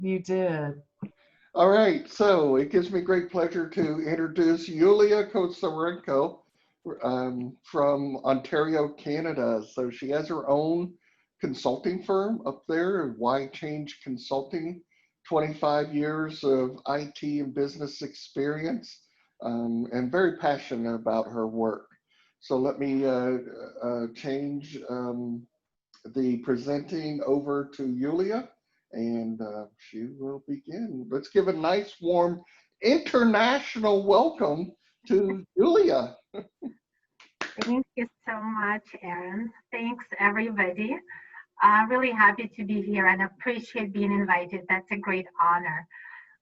You did. All right, so it gives me great pleasure to introduce Yulia Kosarenko from Ontario, Canada. So she has her own consulting firm up there, Why Change Consulting, 25 years of IT and business experience, and very passionate about her work. So let me change the presenting over to Yulia, and she will begin. Let's give a nice, warm, international welcome to Yulia. Thank you so much, Aaron. Thanks, everybody. Really happy to be here and appreciate being invited. That's a great honor.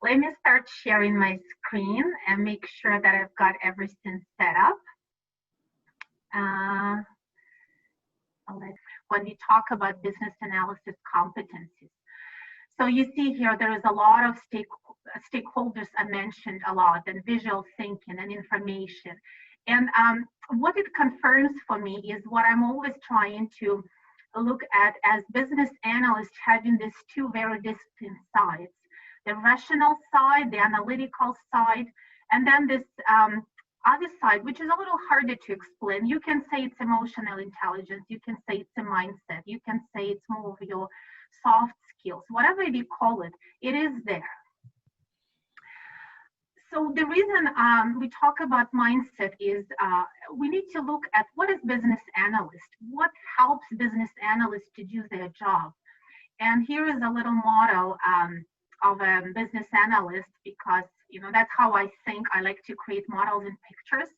Let me start sharing my screen and make sure that I've got everything set up. Uh, when we talk about business analysis competencies. So you see here, there is a lot of stakeholders I mentioned a lot, and visual thinking and information. And what it confirms for me is what I'm always trying to look at as business analysts, having these two very distinct sides, the rational side, the analytical side, and then this other side, which is a little harder to explain. You can say it's emotional intelligence, you can say it's a mindset, you can say it's more of your soft skills, whatever you call it, it is there. So the reason we talk about mindset is we need to look at what is business analyst, what helps business analysts to do their job. And here is a little model of a business analyst, because that's how I think. I like to create models and pictures.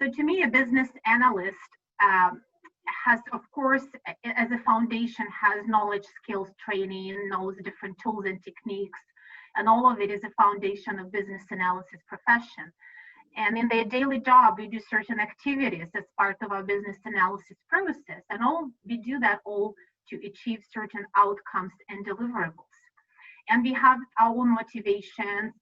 So to me, a business analyst has, of course, as a foundation, has knowledge, skills, training, knows different tools and techniques, and all of it is a foundation of business analysis profession. And in their daily job, we do certain activities as part of our business analysis process, and we do that all to achieve certain outcomes and deliverables. And we have our own motivations.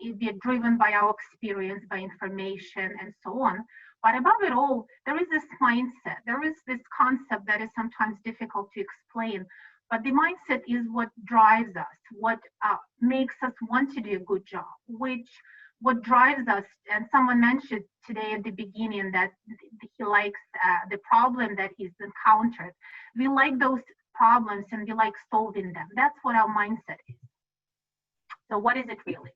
We are driven by our experience, by information, and so on. But above it all, there is this mindset. There is this concept that is sometimes difficult to explain. But the mindset is what drives us, what makes us want to do a good job, what drives us. And someone mentioned today at the beginning that he likes the problem that he's encountered. We like those problems and we like solving them. That's what our mindset is. So what is it really?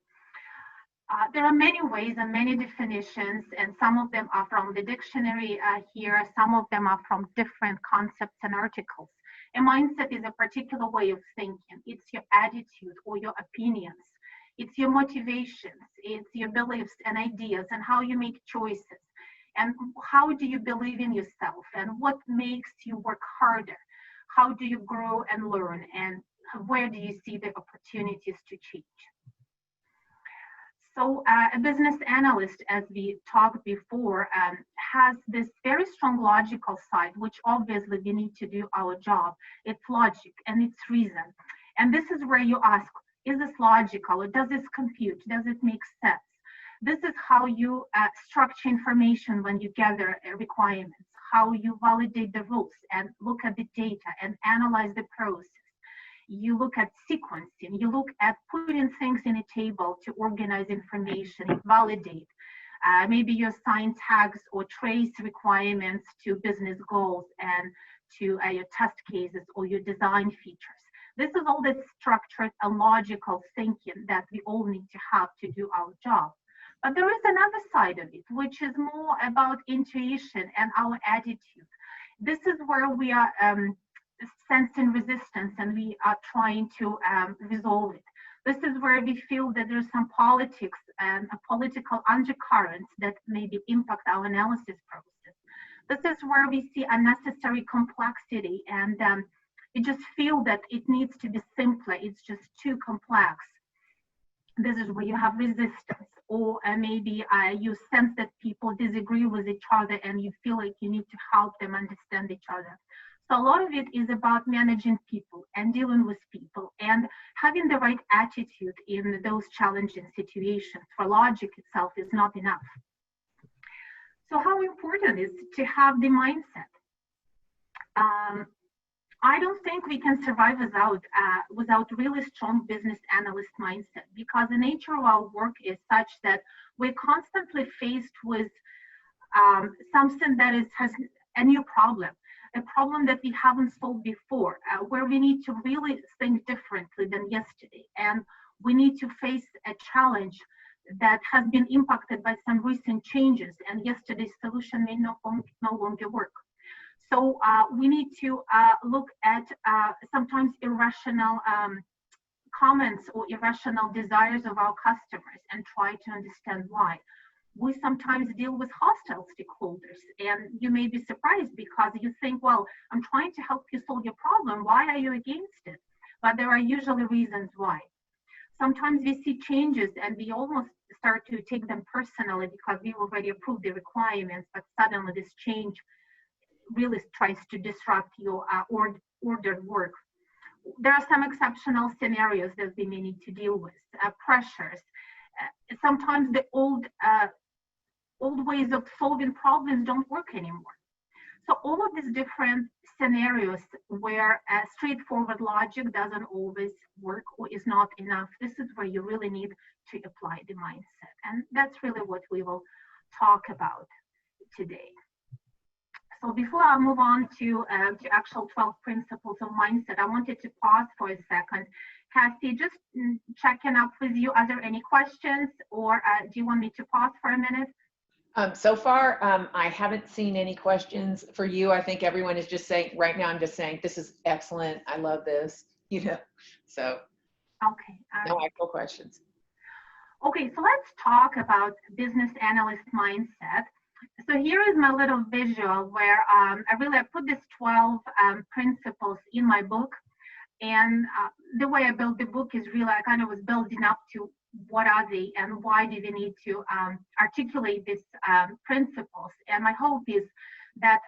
There are many ways and many definitions, and some of them are from the dictionary here, some of them are from different concepts and articles. A mindset is a particular way of thinking. It's your attitude or your opinions. It's your motivations. It's your beliefs and ideas and how you make choices. And how do you believe in yourself? And what makes you work harder? How do you grow and learn? And where do you see the opportunities to change? So a business analyst, as we talked before, has this very strong logical side, which obviously we need to do our job. It's logic and it's reason. And this is where you ask, is this logical? Or does this compute? Does it make sense? This is how you structure information when you gather requirements, how you validate the rules and look at the data and analyze the process. You look at sequencing, you look at putting things in a table to organize information, validate. Maybe you assign tags or trace requirements to business goals and to your test cases or your design features. This is all that structured and logical thinking that we all need to have to do our job. But there is another side of it, which is more about intuition and our attitude. This is where we are sensing resistance and we are trying to resolve it. This is where we feel that there's some politics and a political undercurrents that maybe impact our analysis process. This is where we see unnecessary complexity and we just feel that it needs to be simpler. It's just too complex. This is where you have resistance, or maybe you sense that people disagree with each other and you feel like you need to help them understand each other. So a lot of it is about managing people and dealing with people and having the right attitude in those challenging situations. For logic itself is not enough. So how important is to have the mindset? I don't think we can survive without really strong business analyst mindset, because the nature of our work is such that we're constantly faced with something that has a new problem, a problem that we haven't solved before, where we need to really think differently than yesterday, and we need to face a challenge that has been impacted by some recent changes, and yesterday's solution may no longer work. So we need to look at sometimes irrational comments or irrational desires of our customers and try to understand why. We sometimes deal with hostile stakeholders, and you may be surprised because you think, well, I'm trying to help you solve your problem. Why are you against it? But there are usually reasons why. Sometimes we see changes and we almost start to take them personally because we already approved the requirements, but suddenly this change really tries to disrupt your ordered work. There are some exceptional scenarios that we may need to deal with, pressures. Sometimes the old ways of solving problems don't work anymore. So all of these different scenarios where straightforward logic doesn't always work or is not enough, this is where you really need to apply the mindset. And that's really what we will talk about today. So before I move on to actual 12 principles of mindset, I wanted to pause for a second. Kathy, just checking up with you. Are there any questions, or do you want me to pause for a minute? So far, I haven't seen any questions for you. I think everyone is just saying, right now, I'm just saying, this is excellent. I love this, so. Okay. No actual questions. Okay, so let's talk about business analyst mindset. So here is my little visual where I put these 12 principles in my book. And the way I built the book is really, I kind of was building up to what are they and why do we need to articulate these principles. And my hope is that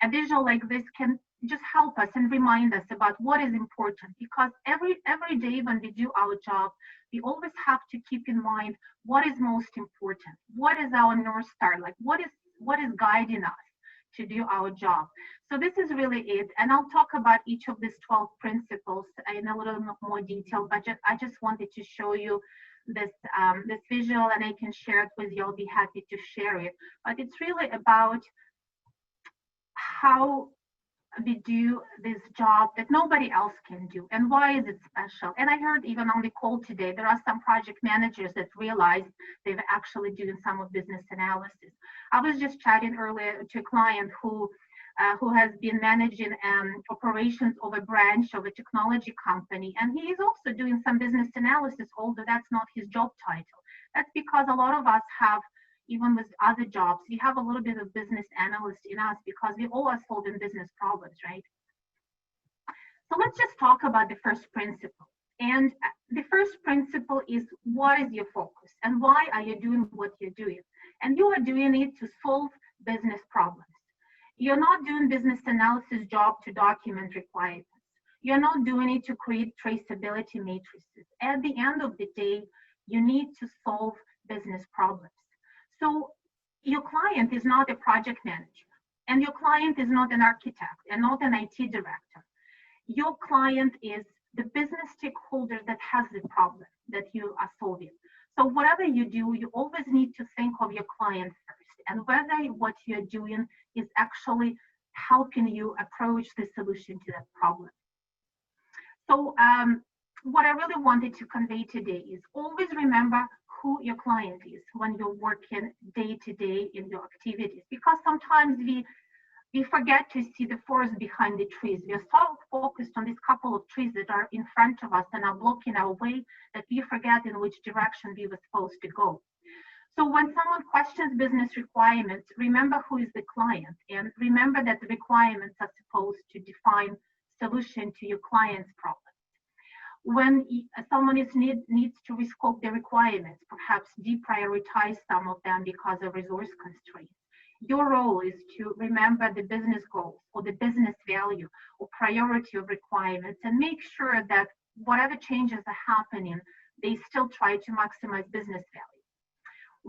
a visual like this can just help us and remind us about what is important, because every day when we do our job, we always have to keep in mind what is most important, what is our North Star, like what is guiding us to do our job. So this is really it, and I'll talk about each of these 12 principles in a little more detail, but I just wanted to show you this visual, and I can share it with you. I'll be happy to share it, but it's really about how we do this job that nobody else can do, and why is it special. And I heard even on the call today, there are some project managers that realized they've actually doing some of business analysis. I was just chatting earlier to a client who has been managing operations of a branch of a technology company, and he is also doing some business analysis, although that's not his job title. That's because a lot of us have, even with other jobs, we have a little bit of business analyst in us because we all are solving business problems, right? So let's just talk about the first principle. And the first principle is, what is your focus and why are you doing what you're doing? And you are doing it to solve business problems. You're not doing business analysis job to document requirements. You're not doing it to create traceability matrices. At the end of the day, you need to solve business problems. So your client is not a project manager, and your client is not an architect and not an IT director. Your client is the business stakeholder that has the problem that you are solving. So whatever you do, you always need to think of your client first, and whether what you're doing is actually helping you approach the solution to that problem. So what I really wanted to convey today is always remember who your client is when you're working day to day in your activities, because sometimes we forget to see the forest behind the trees. We are so focused on these couple of trees that are in front of us and are blocking our way that we forget in which direction we were supposed to go. So when someone questions business requirements, remember who is the client, and remember that the requirements are supposed to define solution to your client's problem. When someone needs to rescope the requirements, perhaps deprioritize some of them because of resource constraints, your role is to remember the business goals or the business value or priority of requirements, and make sure that whatever changes are happening, they still try to maximize business value.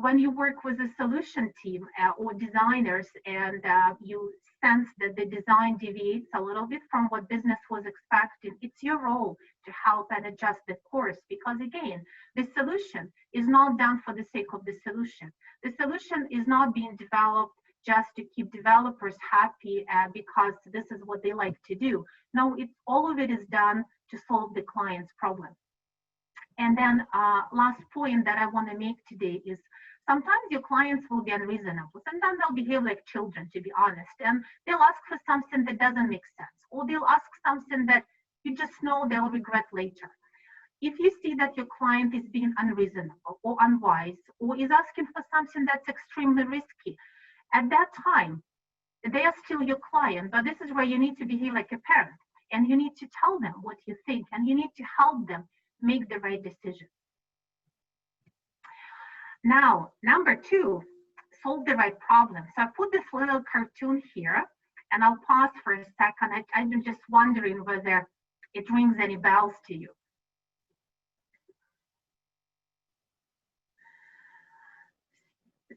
when you work with a solution team or designers and you sense that the design deviates a little bit from what business was expecting, it's your role to help and adjust the course, because again, the solution is not done for the sake of the solution. The solution is not being developed just to keep developers happy because this is what they like to do. No, all of it is done to solve the client's problem. And then last point that I want to make today is sometimes your clients will be unreasonable. Sometimes they'll behave like children, to be honest, and they'll ask for something that doesn't make sense, or they'll ask something that you just know they'll regret later. If you see that your client is being unreasonable or unwise, or is asking for something that's extremely risky, at that time, they are still your client, but this is where you need to behave like a parent, and you need to tell them what you think, and you need to help them make the right decision. Now, number 2, solve the right problem. So I put this little cartoon here, and I'll pause for a second. I'm just wondering whether it rings any bells to you.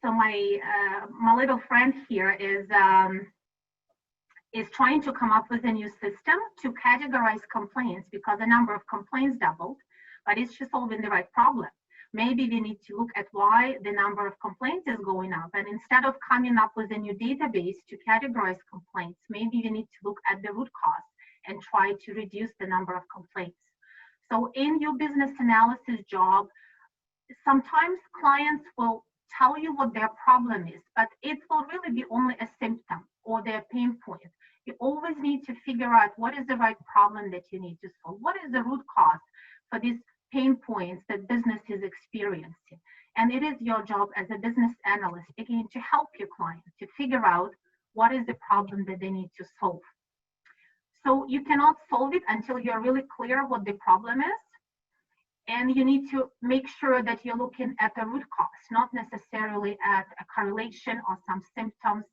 So my little friend here is trying to come up with a new system to categorize complaints, because the number of complaints doubled, but it's just solving the right problem. Maybe we need to look at why the number of complaints is going up. And instead of coming up with a new database to categorize complaints, maybe we need to look at the root cause and try to reduce the number of complaints. So in your business analysis job, sometimes clients will tell you what their problem is, but it will really be only a symptom or their pain point. You always need to figure out what is the right problem that you need to solve. What is the root cause for these pain points that business is experiencing? And it is your job as a business analyst, again, to help your client to figure out what is the problem that they need to solve. So you cannot solve it until you're really clear what the problem is. And you need to make sure that you're looking at the root cause, not necessarily at a correlation or some symptoms.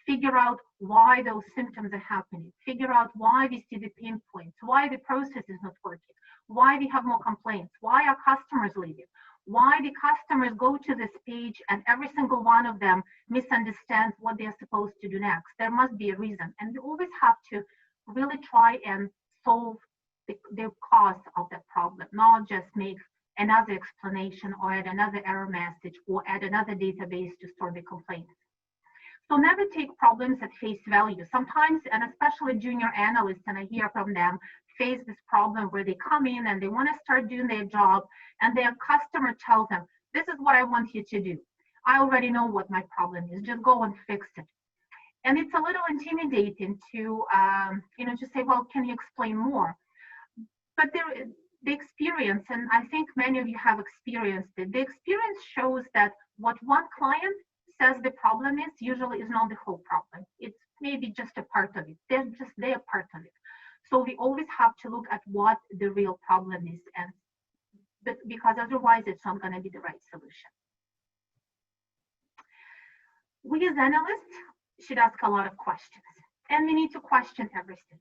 Figure out why those symptoms are happening. Figure out why we see the pain points, why the process is not working, why we have more complaints, why are customers leaving, why the customers go to this page and every single one of them misunderstands what they're supposed to do next. There must be a reason. And you always have to really try and solve the cause of that problem, not just make another explanation or add another error message or add another database to store the complaints. So never take problems at face value. Sometimes, and especially junior analysts, and I hear from them, face this problem where they come in and they want to start doing their job, and their customer tells them, this is what I want you to do. I already know what my problem is, just go and fix it. And it's a little intimidating to, to say, well, can you explain more? But the experience, and I think many of you have experienced it, the experience shows that what one client says the problem is usually is not the whole problem. It's maybe just a part of it. They're just their part of it. So we always have to look at what the real problem is, and because otherwise it's not going to be the right solution. We as analysts should ask a lot of questions, and we need to question everything.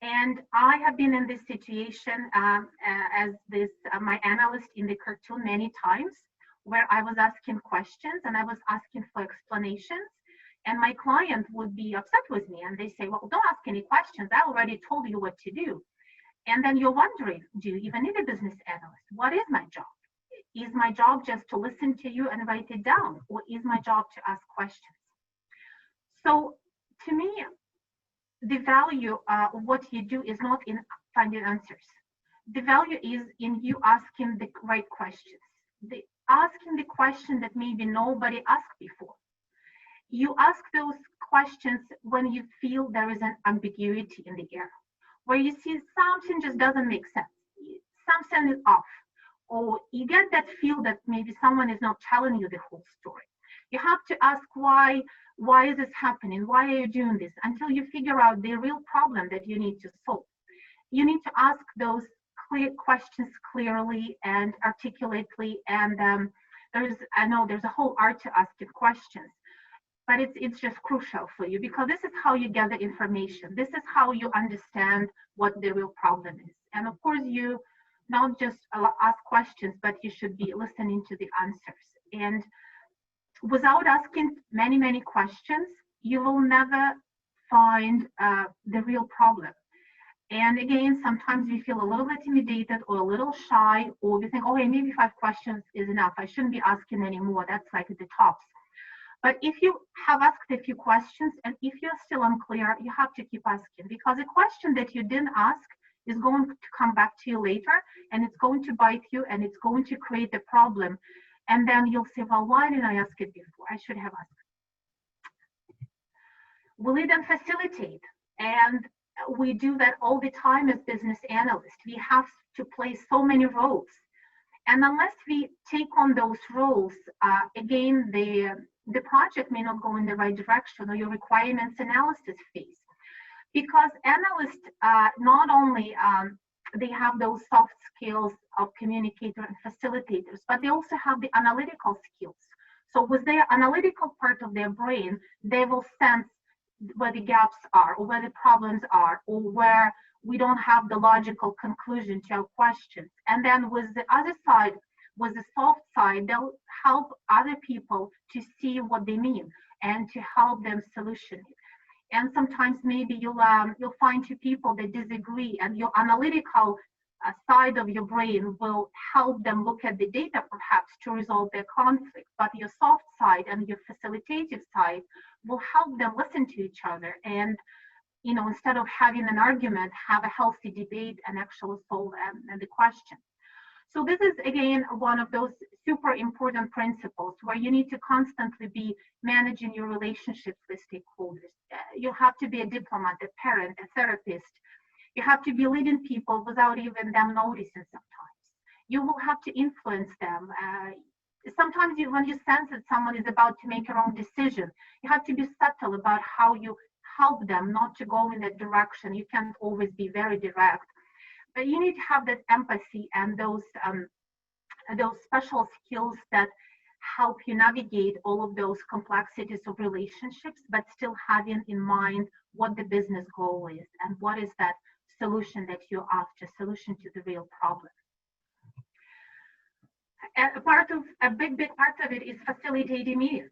And I have been in this situation as my analyst in the cartoon many times, where I was asking questions and I was asking for explanations, and my client would be upset with me and they say, well, don't ask any questions. I already told you what to do. And then you're wondering, do you even need a business analyst? What is my job? Is my job just to listen to you and write it down? Or is my job to ask questions? So to me, the value of what you do is not in finding answers. The value is in you asking the right questions. Asking the question that maybe nobody asked before. You ask those questions when you feel there is an ambiguity in the air, where you see something just doesn't make sense, something is off, or you get that feel that maybe someone is not telling you the whole story. You have to ask why is this happening? Why are you doing this? Until you figure out the real problem that you need to solve. You need to ask those clear questions clearly and articulately, and I know there's a whole art to asking questions, but it's just crucial for you, because this is how you gather information. This is how you understand what the real problem is. And of course, you not just ask questions, but you should be listening to the answers. And without asking many, many questions, you will never find the real problem. And again, sometimes we feel a little intimidated or a little shy, or we think, oh, hey, maybe 5 questions is enough. I shouldn't be asking anymore. That's like the tops. But if you have asked a few questions and if you're still unclear, you have to keep asking, because a question that you didn't ask is going to come back to you later, and it's going to bite you, and it's going to create a problem. And then you'll say, well, why didn't I ask it before? I should have asked. We lead and facilitate. And we do that all the time as business analysts. We have to play so many roles. And unless we take on those roles, again, the project may not go in the right direction, or your requirements analysis phase. Because analysts, not only they have those soft skills of communicator and facilitators, but they also have the analytical skills. So with their analytical part of their brain, they will sense where the gaps are, or where the problems are, or where we don't have the logical conclusion to our questions. And then with the other side, with the soft side, they'll help other people to see what they mean and to help them solution it. And sometimes maybe you'll find 2 people that disagree, and your analytical side of your brain will help them look at the data perhaps to resolve their conflict, but your soft side and your facilitative side will help them listen to each other, and instead of having an argument, have a healthy debate and actually solve the question. So this is, again, one of those super important principles where you need to constantly be managing your relationships with stakeholders. You have to be a diplomat, a parent, a therapist. You have to be leading people without even them noticing sometimes. You will have to influence them. Sometimes when you sense that someone is about to make a wrong decision, you have to be subtle about how you help them not to go in that direction. You can't always be very direct. But you need to have that empathy and those special skills that help you navigate all of those complexities of relationships, but still having in mind what the business goal is and what is that solution that you're after, solution to the real problem. And a big part of it is facilitating meetings.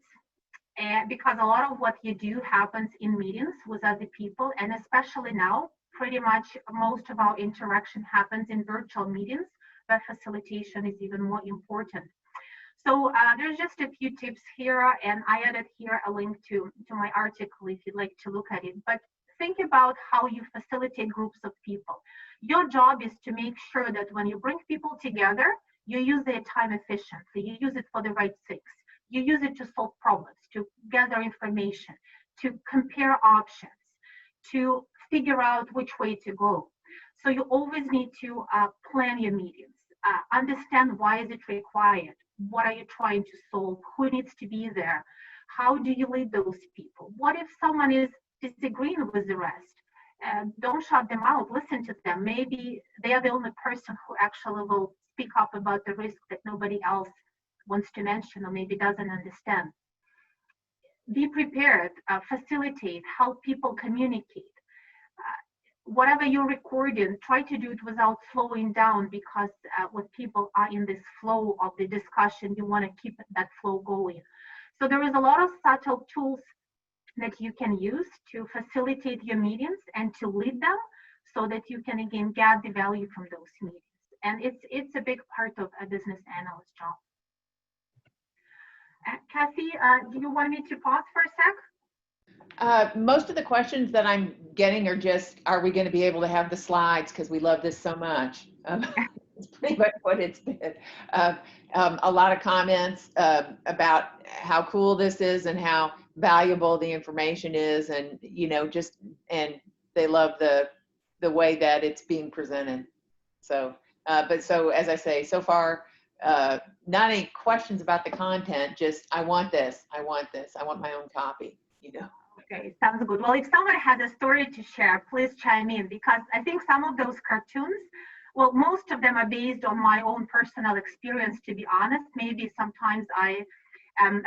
Because a lot of what you do happens in meetings with other people, and especially now, pretty much most of our interaction happens in virtual meetings, but facilitation is even more important. So there's just a few tips here, and I added here a link to my article if you'd like to look at it. But think about how you facilitate groups of people. Your job is to make sure that when you bring people together, you use their time efficiently, you use it for the right things. You use it to solve problems, to gather information, to compare options, to figure out which way to go. So you always need to plan your meetings, understand why is it required, what are you trying to solve, who needs to be there, how do you lead those people, what if someone is disagreeing with the rest? Don't shut them out, listen to them. Maybe they are the only person who actually will speak up about the risk that nobody else wants to mention or maybe doesn't understand. Be prepared, facilitate, help people communicate. Whatever you're recording, try to do it without slowing down, because when people are in this flow of the discussion, you want to keep that flow going. So there is a lot of subtle tools that you can use to facilitate your meetings and to lead them so that you can again get the value from those meetings. And it's a big part of a business analyst job. Kathy, do you want me to pause for a sec? Most of the questions that I'm getting are just, are we going to be able to have the slides? Because we love this so much. It's pretty much what it's been. A lot of comments about how cool this is and how valuable the information is, and and they love the way that it's being presented. So, so as I say, so far, not any questions about the content, just I want this, I want my own copy, Okay, sounds good. Well, if someone has a story to share, please chime in, because I think some of those cartoons, well, most of them are based on my own personal experience, to be honest. Maybe sometimes I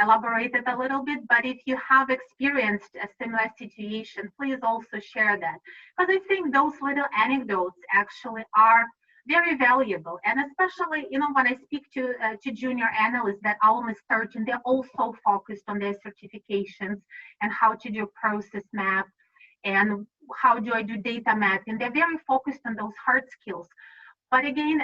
elaborated a little bit, but if you have experienced a similar situation, please also share that. Because I think those little anecdotes actually are very valuable. And especially, when I speak to junior analysts that are only starting, they're also focused on their certifications and how to do a process map and how do I do data mapping. They're very focused on those hard skills. But again,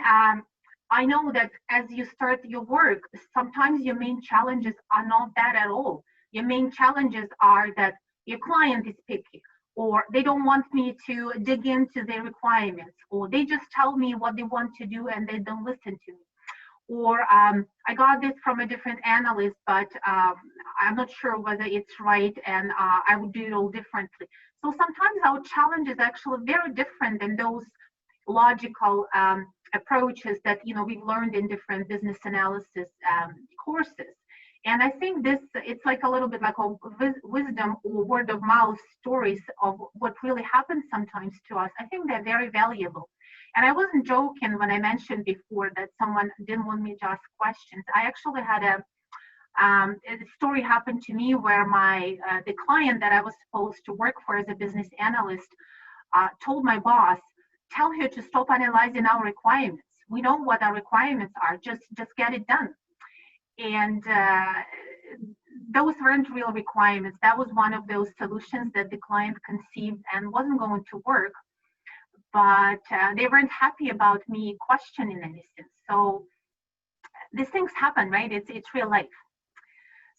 I know that as you start your work, sometimes your main challenges are not that at all. Your main challenges are that your client is picky, or they don't want me to dig into their requirements, or they just tell me what they want to do and they don't listen to me. Or I got this from a different analyst, but I'm not sure whether it's right, and I would do it all differently. So sometimes our challenge is actually very different than those logical approaches that we've learned in different business analysis courses. And I think it's like a little bit like a wisdom or word of mouth stories of what really happens sometimes to us. I think they're very valuable. And I wasn't joking when I mentioned before that someone didn't want me to ask questions. I actually had a story happen to me where the client that I was supposed to work for as a business analyst told my boss, tell her to stop analyzing our requirements. We know what our requirements are, just get it done. And those weren't real requirements. That was one of those solutions that the client conceived and wasn't going to work. But they weren't happy about me questioning anything. So these things happen, right? It's real life.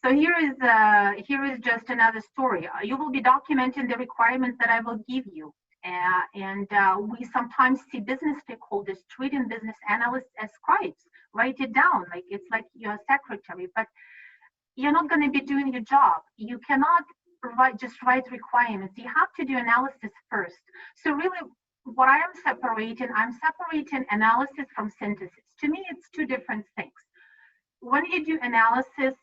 So here is just another story. You will be documenting the requirements that I will give you. And we sometimes see business stakeholders treating business analysts as scribes. Write it down, like it's like you're a secretary, but you're not going to be doing your job. You cannot just write requirements. You have to do analysis first. So really, what I'm separating analysis from synthesis. To me, it's two different things. When you do analysis,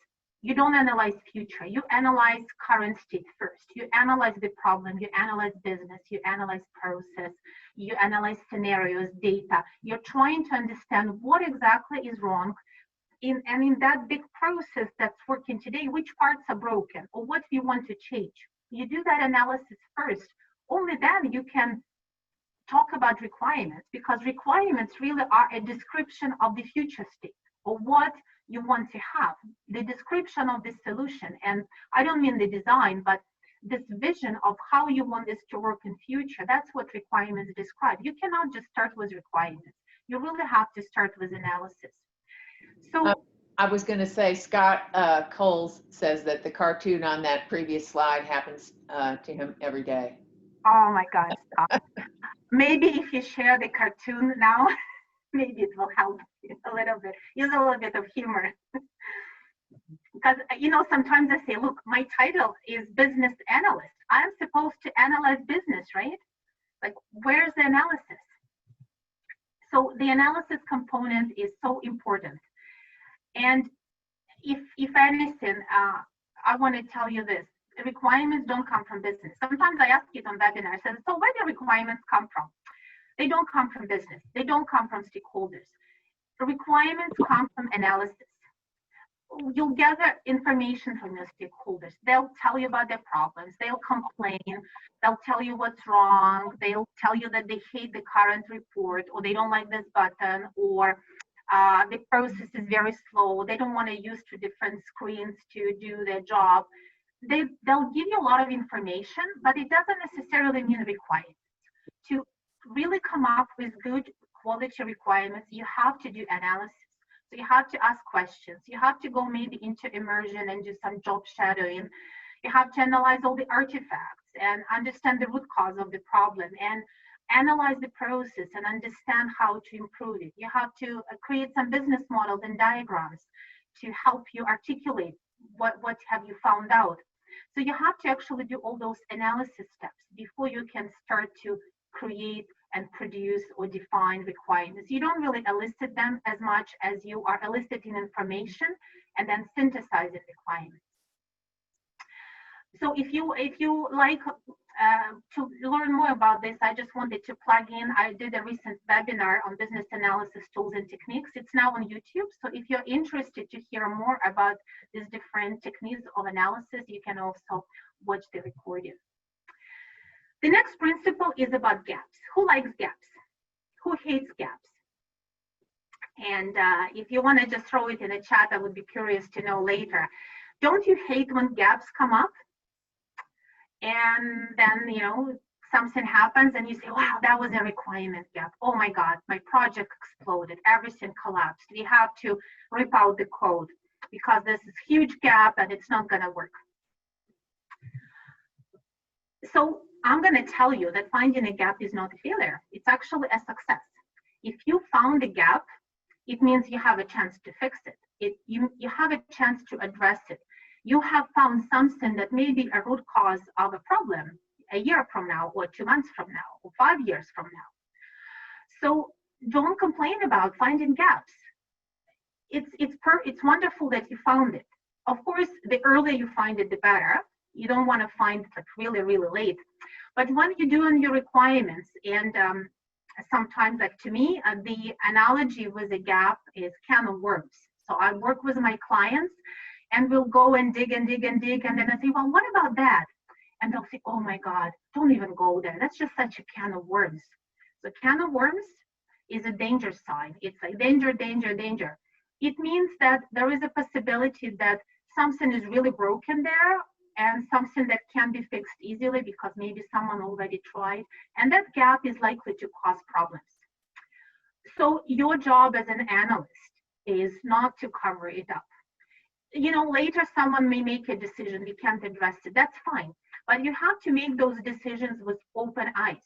you don't analyze future. You analyze current state first. You analyze the problem. You analyze business. You analyze process. You analyze scenarios, data. You're trying to understand what exactly is wrong. In that big process that's working today, which parts are broken or what we want to change. You do that analysis first. Only then you can talk about requirements, because requirements really are a description of the future state or what you want to have, the description of the solution. And I don't mean the design, but this vision of how you want this to work in future. That's what requirements describe. You cannot just start with requirements. You really have to start with analysis. So I was going to say, Scott Coles says that the cartoon on that previous slide happens to him every day. Oh my God, Scott. Maybe if you share the cartoon now, maybe it will help you a little bit. Use a little bit of humor. Because, sometimes I say, look, my title is business analyst. I'm supposed to analyze business, right? Like, where's the analysis? So the analysis component is so important. And if anything, I want to tell you this. The requirements don't come from business. Sometimes I ask it on webinars, I said, so where do requirements come from? They don't come from business. They don't come from stakeholders. The requirements come from analysis. You'll gather information from your stakeholders. They'll tell you about their problems. They'll complain. They'll tell you what's wrong. They'll tell you that they hate the current report, or they don't like this button, or the process is very slow. They don't want to use two different screens to do their job. They'll give you a lot of information, but it doesn't necessarily mean requirements. To really come up with good quality requirements, you have to do analysis. So you have to ask questions. You have to go maybe into immersion and do some job shadowing. You have to analyze all the artifacts and understand the root cause of the problem and analyze the process and understand how to improve it. You have to create some business models and diagrams to help you articulate what have you found out. So you have to actually do all those analysis steps before you can start to create and produce or define requirements. You don't really elicit them as much as you are eliciting information and then synthesizing requirements. So if you like to learn more about this, I just wanted to plug in. I did a recent webinar on business analysis tools and techniques. It's now on YouTube. So if you're interested to hear more about these different techniques of analysis, you can also watch the recording. The next principle is about gaps. Who likes gaps? Who hates gaps? And if you want to just throw it in a chat, I would be curious to know later. Don't you hate when gaps come up? And then, something happens and you say, wow, that was a requirement gap. Oh my God, my project exploded. Everything collapsed. We have to rip out the code because this is huge gap and it's not going to work. So I'm going to tell you that finding a gap is not a failure. It's actually a success. If you found a gap, it means you have a chance to fix it. You have a chance to address it. You have found something that may be a root cause of a problem a year from now, or 2 months from now, or 5 years from now. So don't complain about finding gaps. It's wonderful that you found it. Of course, the earlier you find it, the better. You don't want to find it like really, really late. But when you're doing your requirements, and sometimes, like to me, the analogy with a gap is can of worms. So I work with my clients, and we'll go and dig and dig and dig, and then I say, well, what about that? And they'll say, oh my God, don't even go there. That's just such a can of worms. So can of worms is a danger sign. It's like danger, danger, danger. It means that there is a possibility that something is really broken there, and something that can be fixed easily because maybe someone already tried, and that gap is likely to cause problems. So your job as an analyst is not to cover it up. Later someone may make a decision, we can't address it, that's fine. But you have to make those decisions with open eyes.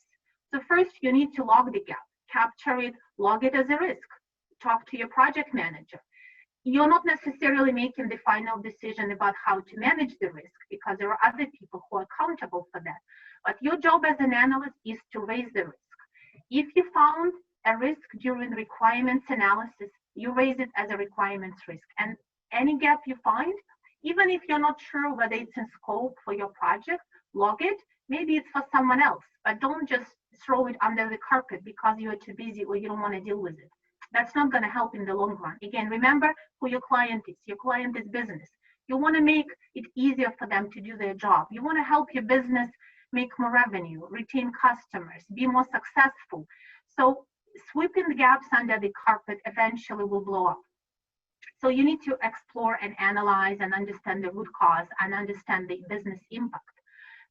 So first you need to log the gap, capture it, log it as a risk, talk to your project manager. You're not necessarily making the final decision about how to manage the risk because there are other people who are accountable for that. But your job as an analyst is to raise the risk. If you found a risk during requirements analysis, you raise it as a requirements risk. And any gap you find, even if you're not sure whether it's in scope for your project, log it. Maybe it's for someone else, but don't just throw it under the carpet because you are too busy or you don't want to deal with it. That's not going to help in the long run. Again, remember who your client is. Your client is business. You want to make it easier for them to do their job. You want to help your business make more revenue, retain customers, be more successful. So sweeping the gaps under the carpet eventually will blow up. So you need to explore and analyze and understand the root cause and understand the business impact.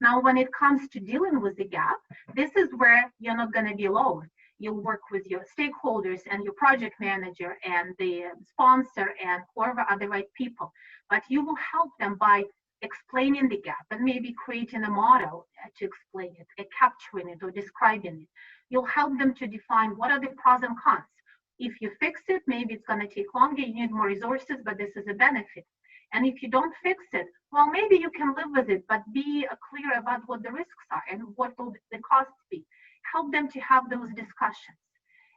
Now, when it comes to dealing with the gap, this is where you're not going to be alone. You'll work with your stakeholders and your project manager and the sponsor and whoever are the right people. But you will help them by explaining the gap and maybe creating a model to explain it, capturing it or describing it. You'll help them to define what are the pros and cons. If you fix it, maybe it's going to take longer, you need more resources, but this is a benefit. And if you don't fix it, well, maybe you can live with it, but be clear about what the risks are and what will the costs be. Help them to have those discussions.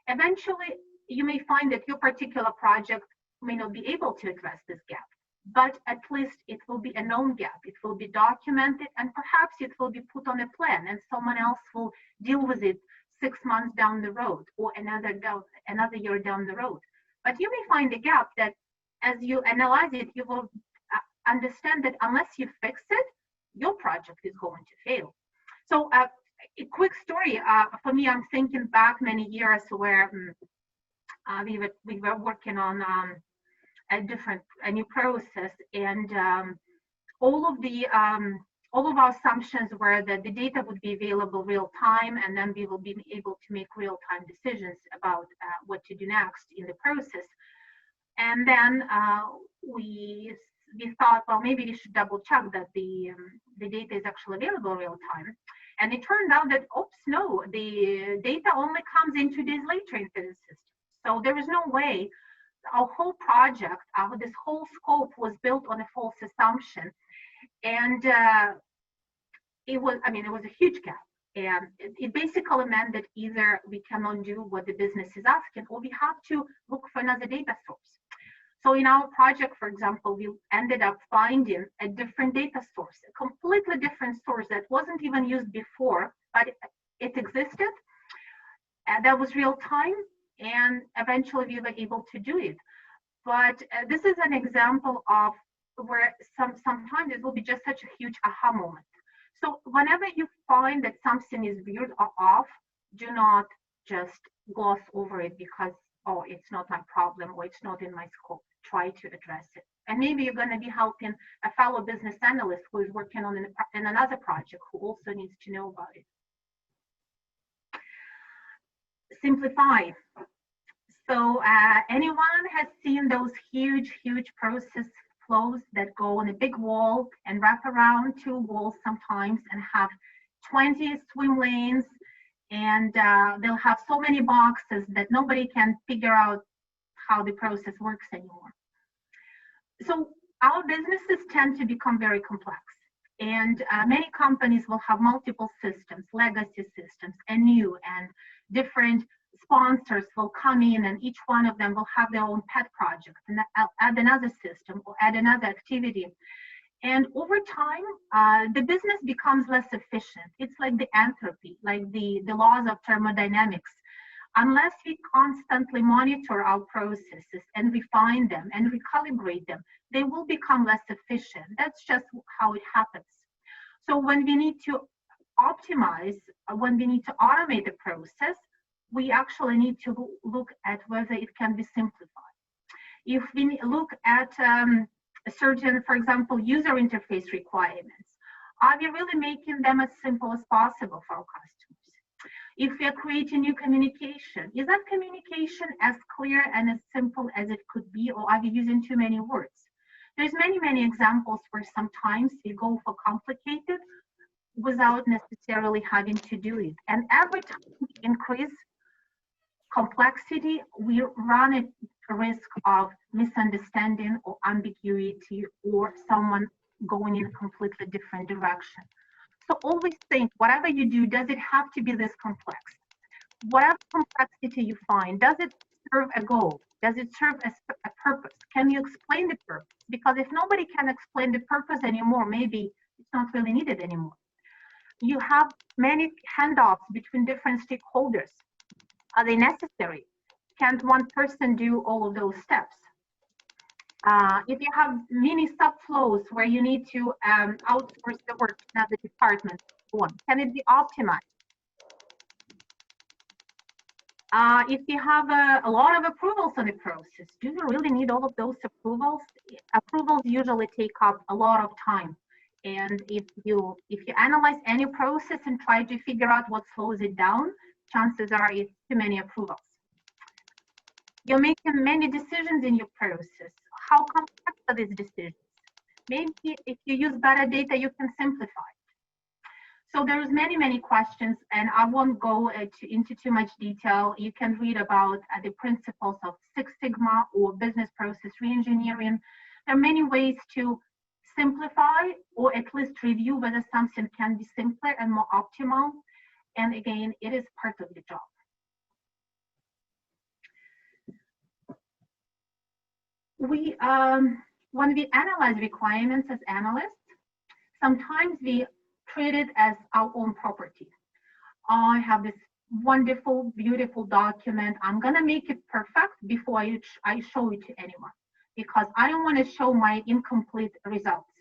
Eventually, you may find that your particular project may not be able to address this gap, but at least it will be a known gap. It will be documented, and perhaps it will be put on a plan, and someone else will deal with it 6 months down the road or another year down the road. But you may find a gap that as you analyze it, you will understand that unless you fix it, your project is going to fail. So a quick story for me, I'm thinking back many years where we were working on a new process, and all of our assumptions were that the data would be available real time, and then we will be able to make real time decisions about what to do next in the process. And then we thought, well, maybe we should double check that the data is actually available real time. And it turned out that, oops, no, the data only comes in 2 days later into the system. So there is no way. Our whole project, this whole scope was built on a false assumption. And it was a huge gap. And it basically meant that either we cannot do what the business is asking, or we have to look for another data source. So in our project, for example, we ended up finding a different data source, a completely different source that wasn't even used before, but it existed. And that was real time. And eventually we were able to do it. But this is an example of where sometimes it will be just such a huge aha moment. So whenever you find that something is weird or off, do not just gloss over it because oh, it's not my problem, or it's not in my scope. Try to address it. And maybe you're going to be helping a fellow business analyst who is working on in another project who also needs to know about it. Simplify. So anyone has seen those huge process flows that go on a big wall and wrap around two walls sometimes and have 20 swim lanes, and they'll have so many boxes that nobody can figure out how the process works anymore. So our businesses tend to become very complex, and many companies will have multiple systems, legacy systems, and new, and different sponsors will come in, and each one of them will have their own pet project and add another system or add another activity. And over time, the business becomes less efficient. It's like the entropy, like the laws of thermodynamics. Unless we constantly monitor our processes and refine them and recalibrate them, they will become less efficient. That's just how it happens. So when we need to optimize, when we need to automate the process, we actually need to look at whether it can be simplified. If we look at certain, for example, user interface requirements, are we really making them as simple as possible for our customers? If we are creating new communication, is that communication as clear and as simple as it could be, or are we using too many words? There's many examples where sometimes we go for complicated without necessarily having to do it. And every time we increase complexity, we run a risk of misunderstanding or ambiguity or someone going in a completely different direction. So always think, whatever you do, does it have to be this complex? Whatever complexity you find, does it serve a goal? Does it serve a purpose? Can you explain the purpose? Because if nobody can explain the purpose anymore, maybe it's not really needed anymore. You have many handoffs between different stakeholders. Are they necessary? Can't one person do all of those steps? If you have many subflows where you need to outsource the work to another department, can it be optimized? If you have a lot of approvals on the process, do you really need all of those approvals? Approvals usually take up a lot of time. And if you analyze any process and try to figure out what slows it down, chances are it's too many approvals. You're making many decisions in your process. How complex are these decisions? Maybe if you use better data, you can simplify. So there's many questions, and I won't go into too much detail. You can read about the principles of Six Sigma or business process reengineering. There are many ways to simplify or at least review whether something can be simpler and more optimal. And again, it is part of the job. When we analyze requirements as analysts, sometimes we treat it as our own property. I have this wonderful, beautiful document. I'm gonna make it perfect before I show it to anyone, because I don't want to show my incomplete results.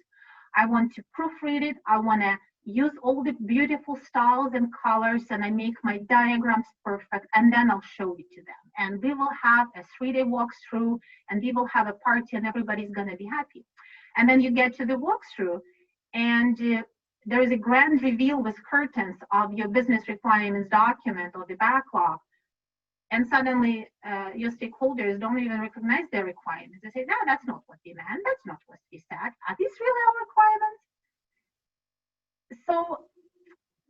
I want to proofread it. I want to use all the beautiful styles and colors, and I make my diagrams perfect, and then I'll show it to them. And we will have a 3-day walkthrough, and we will have a party, and everybody's going to be happy. And then you get to the walkthrough, and there is a grand reveal with curtains of your business requirements document or the backlog. And suddenly your stakeholders don't even recognize their requirements. They say, no, that's not what we meant. That's not what we said. Are these really our requirements? So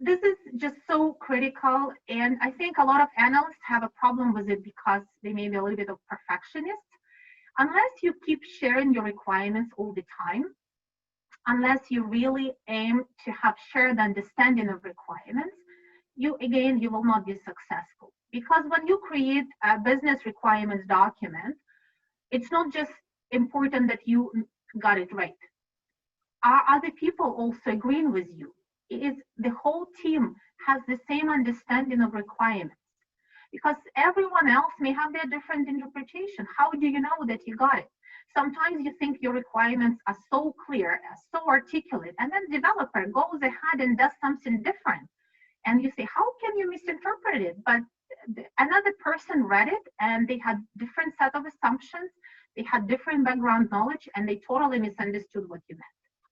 this is just so critical. And I think a lot of analysts have a problem with it because they may be a little bit of perfectionists. Unless you keep sharing your requirements all the time, unless you really aim to have shared understanding of requirements, you will not be successful. Because when you create a business requirements document, it's not just important that you got it right. Are other people also agreeing with you? The whole team has the same understanding of requirements? Because everyone else may have their different interpretation. How do you know that you got it? Sometimes you think your requirements are so clear, so articulate, and then the developer goes ahead and does something different. And you say, how can you misinterpret it? But another person read it and they had different set of assumptions, they had different background knowledge, and they totally misunderstood what you meant.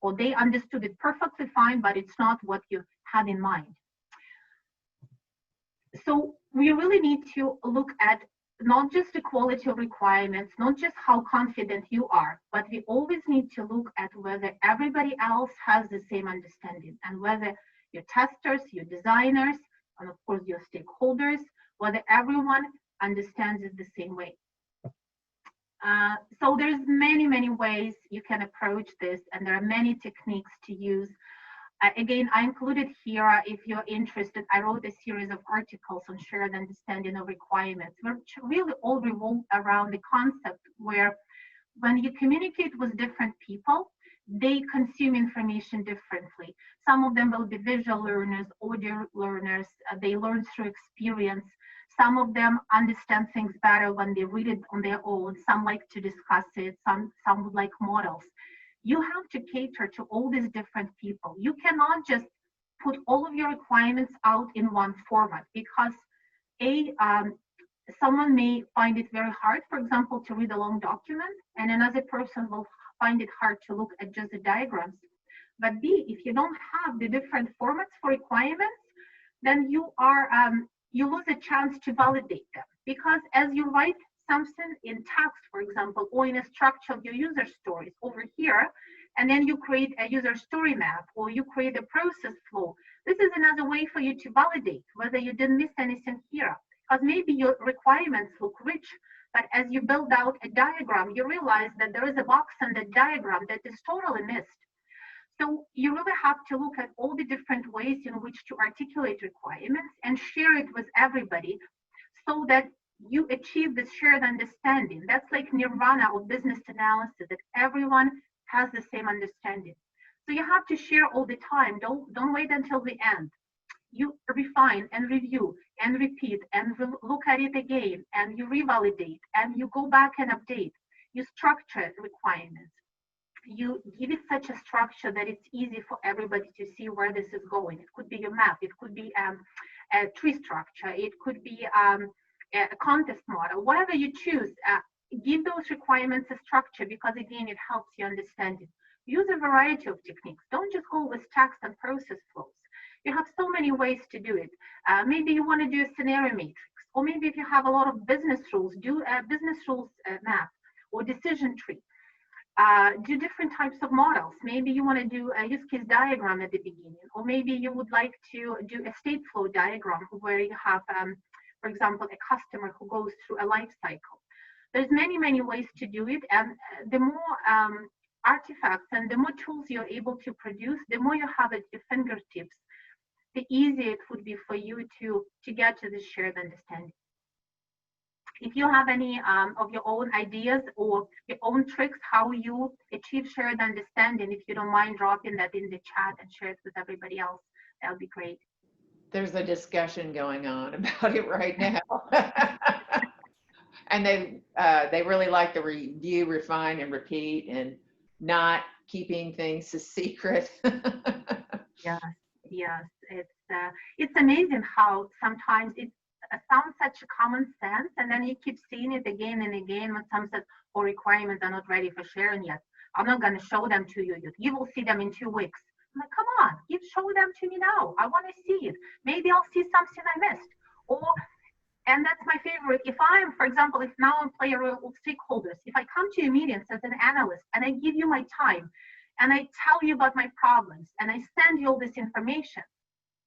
Or they understood it perfectly fine, but it's not what you had in mind. So we really need to look at not just the quality of requirements, not just how confident you are, but we always need to look at whether everybody else has the same understanding, and whether your testers, your designers, and of course your stakeholders, whether everyone understands it the same way. So there's many ways you can approach this, and there are many techniques to use. Again, I included here, if you're interested, I wrote a series of articles on shared understanding of requirements, which really all revolve around the concept where when you communicate with different people, they consume information differently. Some of them will be visual learners, audio learners, they learn through experience. Some of them understand things better when they read it on their own. Some like to discuss it, some would like models. You have to cater to all these different people. You cannot just put all of your requirements out in one format, because someone may find it very hard, for example, to read a long document, and another person will find it hard to look at just the diagrams. But B, if you don't have the different formats for requirements, then you lose a chance to validate them. Because as you write something in text, for example, or in a structure of your user stories over here, and then you create a user story map, or you create a process flow, this is another way for you to validate whether you didn't miss anything here. Because maybe your requirements look rich, but as you build out a diagram, you realize that there is a box in the diagram that is totally missed. So you really have to look at all the different ways in which to articulate requirements and share it with everybody, so that you achieve this shared understanding. That's like nirvana of business analysis, that everyone has the same understanding. So you have to share all the time. Don't wait until the end. You refine and review and repeat and look at it again, and you revalidate and you go back and update. You structure requirements. You give it such a structure that it's easy for everybody to see where this is going. It could be your map, it could be a tree structure, it could be a contest model, whatever you choose. Give those requirements a structure, because again, it helps you understand it. Use a variety of techniques. Don't just go with text and process flows. You have so many ways to do it. Maybe you want to do a scenario matrix, or maybe if you have a lot of business rules, do a business rules map or decision tree. Do different types of models. Maybe you want to do a use case diagram at the beginning, or maybe you would like to do a state flow diagram where you have, for example, a customer who goes through a life cycle. There's many ways to do it, and the more artifacts and the more tools you're able to produce, the more you have at your fingertips, the easier it would be for you to get to this shared understanding. If you have any of your own ideas or your own tricks, how you achieve shared understanding, if you don't mind dropping that in the chat and share it with everybody else, that would be great. There's a discussion going on about it right now. And they really like the review, refine, and repeat, and not keeping things a secret. Yes, it's amazing how sometimes it sounds such a common sense, and then you keep seeing it again and again when someone says, "Oh, requirements are not ready for sharing yet. I'm not going to show them to you. You will see them in 2 weeks." I'm like, come on, show them to me now. I want to see it. Maybe I'll see something I missed. And that's my favorite. If I'm, for example, if now I'm playing a role of stakeholders, if I come to your meetings as an analyst and I give you my time and I tell you about my problems and I send you all this information,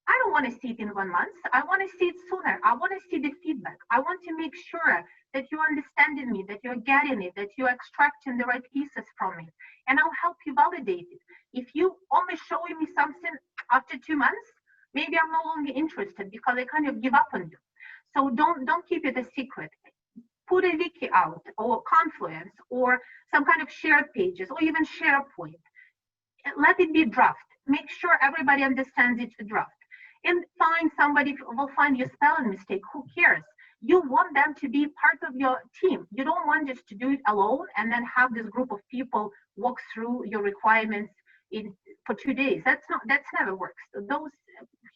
I don't want to see it in 1 month. I want to see it sooner. I want to see the feedback. I want to make sure that you're understanding me, that you're getting it, that you're extracting the right pieces from it. And I'll help you validate it. If you only showing me something after 2 months, maybe I'm no longer interested because I kind of give up on you. So don't keep it a secret. Put a wiki out, or Confluence, or some kind of shared pages, or even SharePoint. Let it be draft. Make sure everybody understands it's a draft. And somebody will find your spelling mistake. Who cares? You want them to be part of your team. You don't want just to do it alone and then have this group of people walk through your requirements for 2 days. That's never works. Those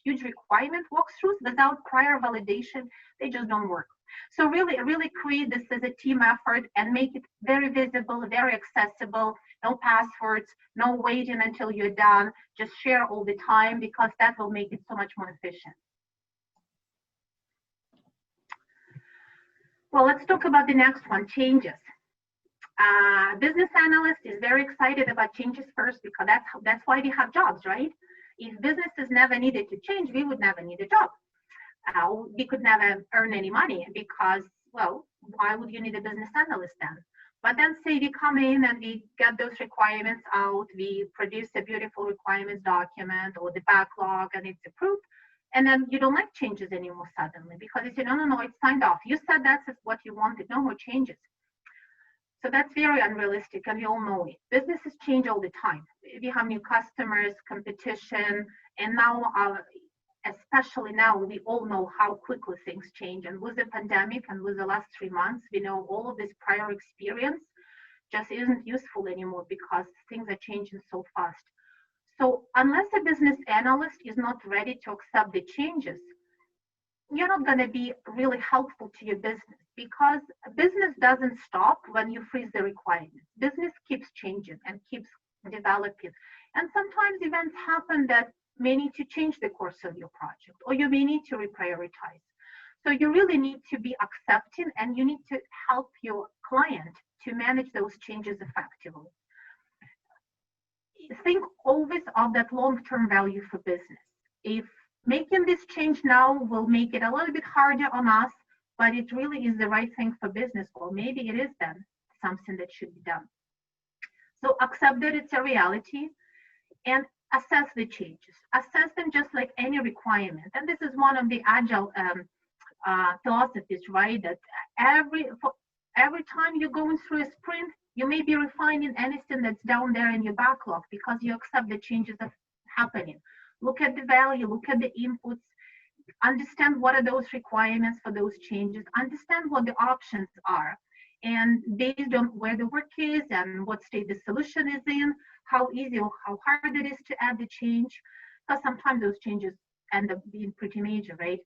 huge requirement walkthroughs without prior validation, they just don't work. So really create this as a team effort and make it very visible, very accessible, no passwords, no waiting until you're done, just share all the time, because that will make it so much more efficient. Well, let's talk about the next one, changes. Business analyst is very excited about changes first, because that's why we have jobs, right? If businesses never needed to change, we would never need a job. We could never earn any money, because, well, why would you need a business analyst then? But then say we come in and we get those requirements out, we produce a beautiful requirements document or the backlog and it's approved, and then you don't like changes anymore suddenly, because you say, no, it's signed off. You said that's what you wanted, no more changes. So that's very unrealistic, and we all know it. Businesses change all the time. We have new customers, competition, and now, especially now, we all know how quickly things change. And with the pandemic and with the last 3 months, we know all of this prior experience just isn't useful anymore, because things are changing so fast. So unless a business analyst is not ready to accept the changes, you're not going to be really helpful to your business, because business doesn't stop when you freeze the requirements. Business keeps changing and keeps developing. And sometimes events happen that may need to change the course of your project, or you may need to reprioritize. So you really need to be accepting, and you need to help your client to manage those changes effectively. Think always of that long-term value for business. If making this change now will make it a little bit harder on us, but it really is the right thing for business, or maybe it is then something that should be done. So accept that it's a reality and assess the changes. Assess them just like any requirement. And this is one of the agile philosophies, right? That every time you're going through a sprint, you may be refining anything that's down there in your backlog, because you accept the changes that are happening. Look at the value, look at the inputs, understand what are those requirements for those changes, understand what the options are, and based on where the work is and what state the solution is in, how easy or how hard it is to add the change, because sometimes those changes end up being pretty major, right?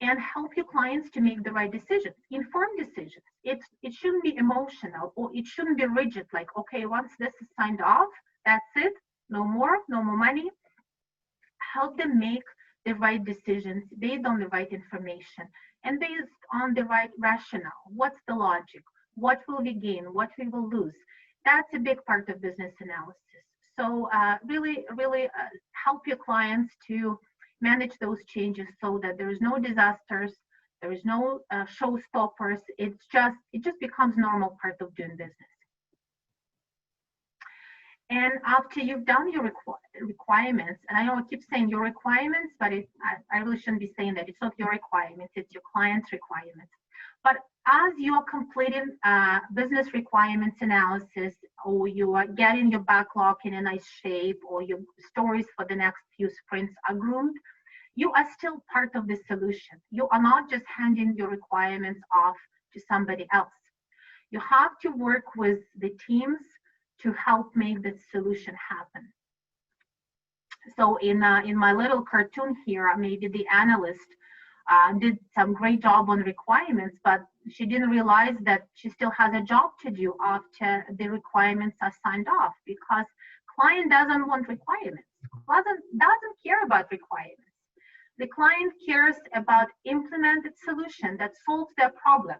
And help your clients to make the right decisions, informed decisions. It shouldn't be emotional, or it shouldn't be rigid, like, okay, once this is signed off, that's it, no more money. Help them make the right decisions based on the right information and based on the right rationale. What's the logic? What will we gain? What we will lose? That's a big part of business analysis. So really help your clients to manage those changes so that there is no disasters, there is no showstoppers. It just becomes normal part of doing business. And after you've done your requirements, and I know I keep saying your requirements, but I really shouldn't be saying that. It's not your requirements, it's your client's requirements. But as you are completing business requirements analysis, or you are getting your backlog in a nice shape, or your stories for the next few sprints are groomed, you are still part of the solution. You are not just handing your requirements off to somebody else. You have to work with the teams to help make that solution happen. So in my little cartoon here, maybe the analyst did some great job on requirements, but she didn't realize that she still has a job to do after the requirements are signed off, because client doesn't want requirements, doesn't care about requirements. The client cares about implemented solution that solves their problem.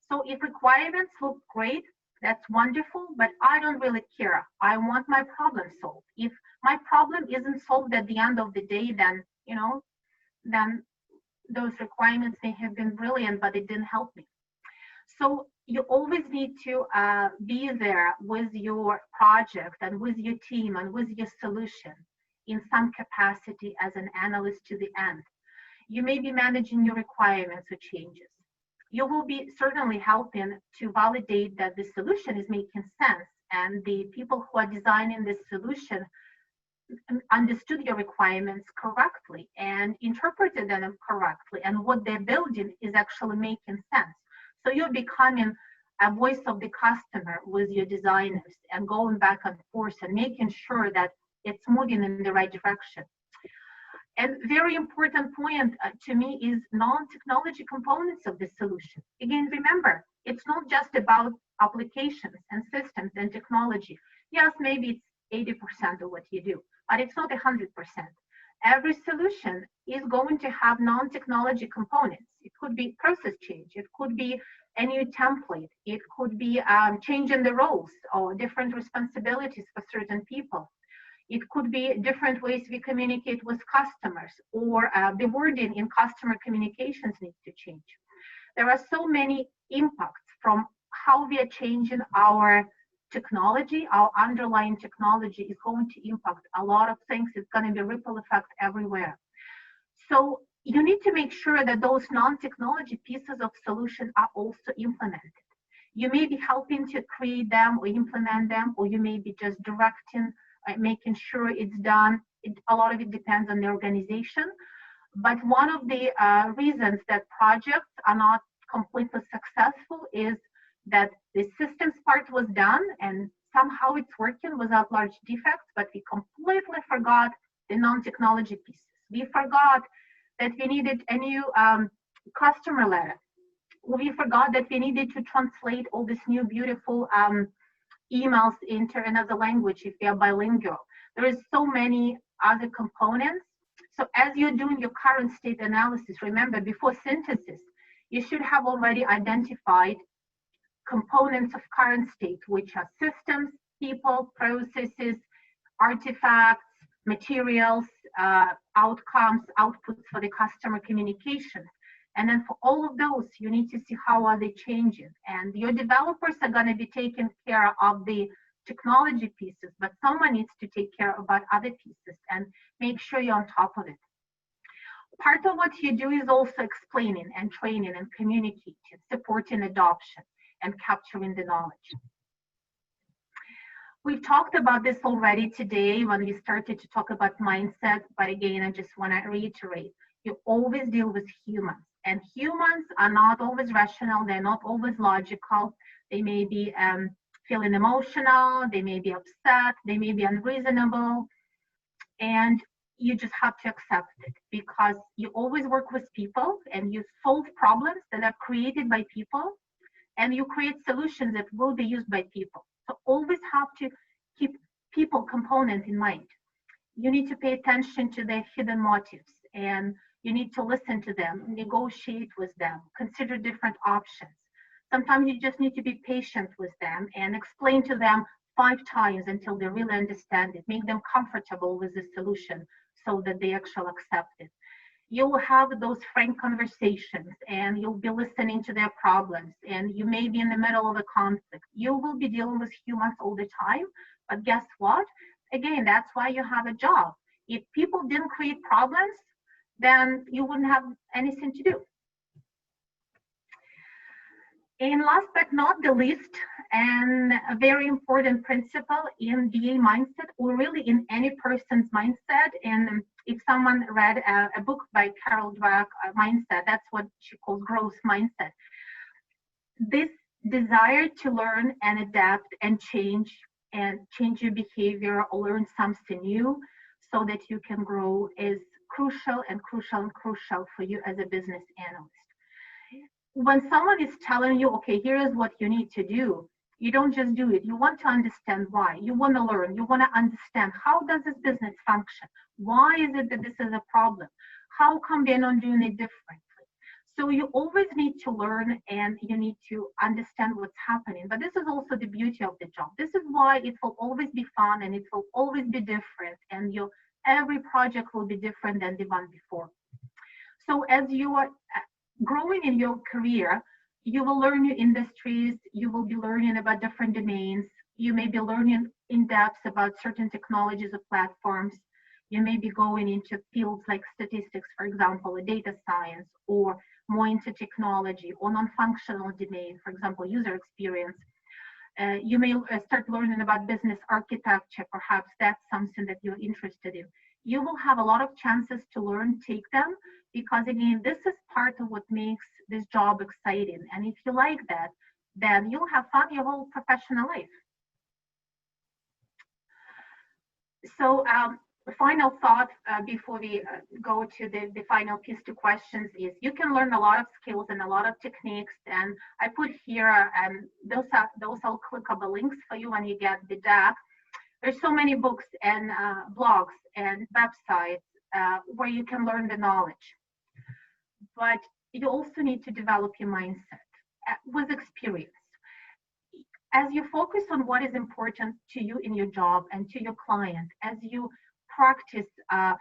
So if requirements look great, that's wonderful, but I don't really care. I want my problem solved. If my problem isn't solved at the end of the day, then, then those requirements may have been brilliant, but it didn't help me. So you always need to be there with your project and with your team and with your solution in some capacity as an analyst to the end. You may be managing your requirements or changes. You will be certainly helping to validate that the solution is making sense, and the people who are designing this solution understood your requirements correctly and interpreted them correctly, and what they're building is actually making sense. So you're becoming a voice of the customer with your designers and going back and forth and making sure that it's moving in the right direction. And very important point to me is non-technology components of the solution. Again, remember, it's not just about applications and systems and technology. Yes, maybe it's 80% of what you do, but it's not 100%. Every solution is going to have non-technology components. It could be process change. It could be a new template. It could be changing the roles or different responsibilities for certain people. It could be different ways we communicate with customers, or the wording in customer communications needs to change. There are so many impacts from how we are changing our technology. Our underlying technology is going to impact a lot of things. It's going to be ripple effect everywhere. So you need to make sure that those non-technology pieces of solution are also implemented. You may be helping to create them or implement them, or you may be just directing, making sure it's done. A lot of it depends on the organization. But one of the reasons that projects are not completely successful is that the systems part was done and somehow it's working without large defects, but we completely forgot the non-technology pieces. We forgot that we needed a new customer letter. We forgot that we needed to translate all this new beautiful emails into another language if they are bilingual. There is so many other components. So as you're doing your current state analysis, remember, before synthesis, you should have already identified components of current state, which are systems, people, processes, artifacts, materials, outcomes, outputs for the customer communications. And then for all of those, you need to see how are they changing. And your developers are going to be taking care of the technology pieces, but someone needs to take care about other pieces and make sure you're on top of it. Part of what you do is also explaining and training and communicating, supporting adoption and capturing the knowledge. We've talked about this already today when we started to talk about mindset, but again, I just want to reiterate, you always deal with humans, and humans are not always rational, they're not always logical, they may be feeling emotional, they may be upset, they may be unreasonable, and you just have to accept it because you always work with people and you solve problems that are created by people and you create solutions that will be used by people. So always have to keep people component in mind. You need to pay attention to their hidden motives and you need to listen to them, negotiate with them, consider different options. Sometimes you just need to be patient with them and explain to them 5 times until they really understand it, make them comfortable with the solution so that they actually accept it. You'll have those frank conversations and you'll be listening to their problems and you may be in the middle of a conflict. You will be dealing with humans all the time, but guess what? Again, that's why you have a job. If people didn't create problems, then you wouldn't have anything to do. And last but not the least, and a very important principle in BA mindset, or really in any person's mindset, and if someone read a book by Carol Dweck, Mindset, that's what she calls growth mindset. This desire to learn and adapt and change your behavior or learn something new so that you can grow is crucial and crucial and crucial for you as a business analyst. When someone is telling you, okay, here is what you need to do, you don't just do it. You want to understand why. You want to learn. You want to understand how does this business function? Why is it that this is a problem? How come they're not doing it differently? So you always need to learn and you need to understand what's happening. But this is also the beauty of the job. This is why it will always be fun and it will always be different. And every project will be different than the one before. So as you are growing in your career, you will learn new industries, you will be learning about different domains, you may be learning in depth about certain technologies or platforms, you may be going into fields like statistics, for example, or data science, or more into technology or non-functional domain, for example, user experience. You may start learning about business architecture, perhaps that's something that you're interested in. You will have a lot of chances to learn, take them, because again, this is part of what makes this job exciting. And if you like that, then you'll have fun your whole professional life. So The final thought before we go to the final piece to questions is you can learn a lot of skills and a lot of techniques. And I put here, those are clickable links for you when you get the deck. There's so many books and blogs and websites where you can learn the knowledge. But you also need to develop your mindset with experience. As you focus on what is important to you in your job and to your client, as you practice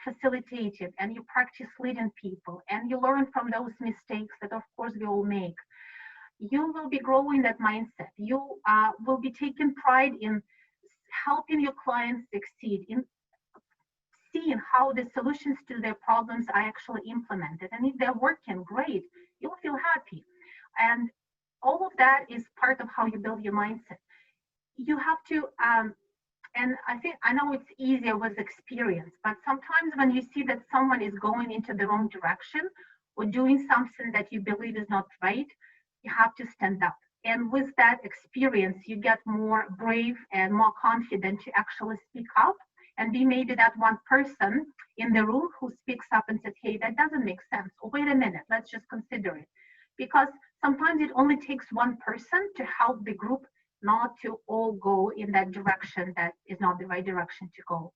facilitating and you practice leading people and you learn from those mistakes that of course we all make, you will be growing that mindset. You will be taking pride in helping your clients succeed, in seeing how the solutions to their problems are actually implemented. And if they're working great, you'll feel happy. And all of that is part of how you build your mindset. You have to, and I know it's easier with experience, but sometimes when you see that someone is going into the wrong direction or doing something that you believe is not right, you have to stand up. And with that experience, you get more brave and more confident to actually speak up and be maybe that one person in the room who speaks up and says, hey, that doesn't make sense. Or wait a minute, let's just consider it. Because sometimes it only takes one person to help the group not to all go in that direction that is not the right direction to go.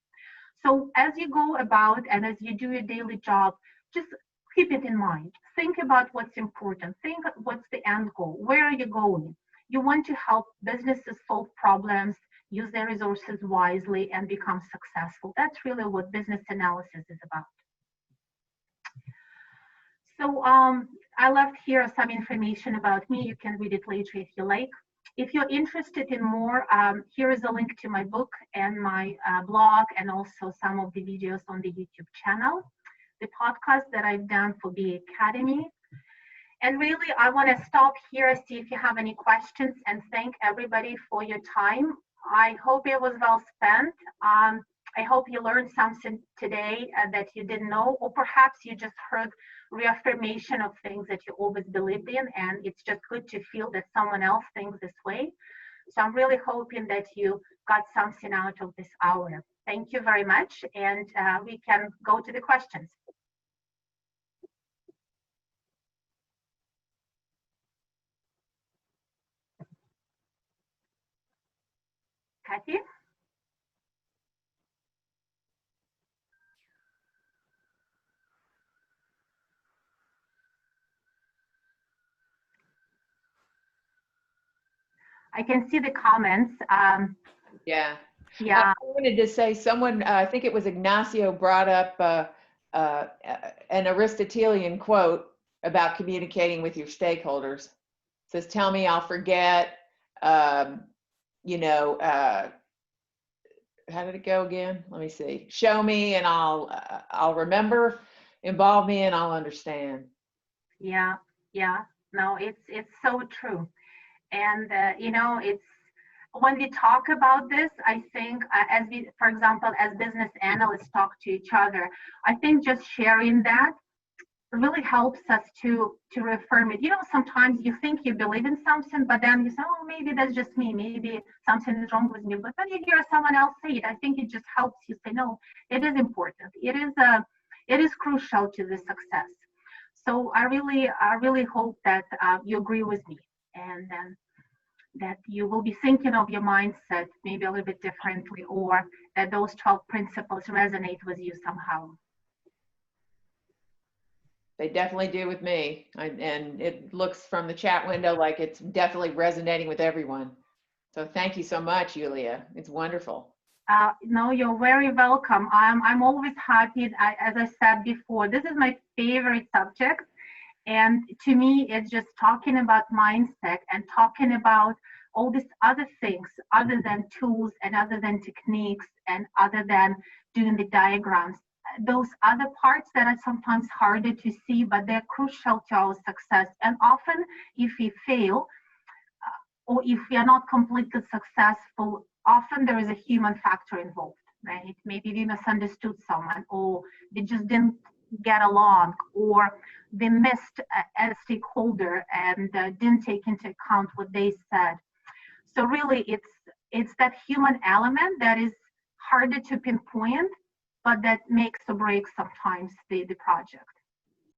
So as you go about and as you do your daily job, just keep it in mind. Think about what's important. Think what's the end goal. Where are you going? You want to help businesses solve problems, use their resources wisely, and become successful. That's really what business analysis is about. So I left here some information about me. You can read it later if you like. If you're interested in more, here is a link to my book and my blog, and also some of the videos on the YouTube channel, the podcast that I've done for BA Academy. And really, I want to stop here, see if you have any questions, and thank everybody for your time. I hope it was well spent. I hope you learned something today that you didn't know, or perhaps you just heard reaffirmation of things that you always believed in, and it's just good to feel that someone else thinks this way. So I'm really hoping that you got something out of this hour. Thank you very much, and we can go to the questions. Kathy? I can see the comments. Yeah. Yeah. I wanted to say someone, I think it was Ignacio, brought up an Aristotelian quote about communicating with your stakeholders. It says, tell me, I'll forget. You know, how did it go again? Let me see. Show me and I'll remember. Involve me and I'll understand. Yeah. No, it's so true. And you know, it's when we talk about this, I think as we, for example, as business analysts talk to each other, I think just sharing that really helps us to reaffirm it. You know, sometimes you think you believe in something, but then you say, oh, maybe that's just me. Maybe something is wrong with me. But when you hear someone else say it, I think it just helps you say, no, it is important. It is crucial to the success. So I really hope that you agree with me, and that you will be thinking of your mindset maybe a little bit differently, or that those 12 principles resonate with you somehow. They definitely do with me. And it looks from the chat window like it's definitely resonating with everyone. So thank you so much, Yulia. It's wonderful. No, you're very welcome. I'm always happy. As I said before, this is my favorite subject. And to me, it's just talking about mindset and talking about all these other things other than tools and other than techniques and other than doing the diagrams. Those other parts that are sometimes harder to see, but they're crucial to our success. And often if we fail, or if we are not completely successful, often there is a human factor involved, right? Maybe we misunderstood someone, or they just didn't get along, or they missed a stakeholder and didn't take into account what they said. So really, it's that human element that is harder to pinpoint, but that makes or breaks sometimes the project.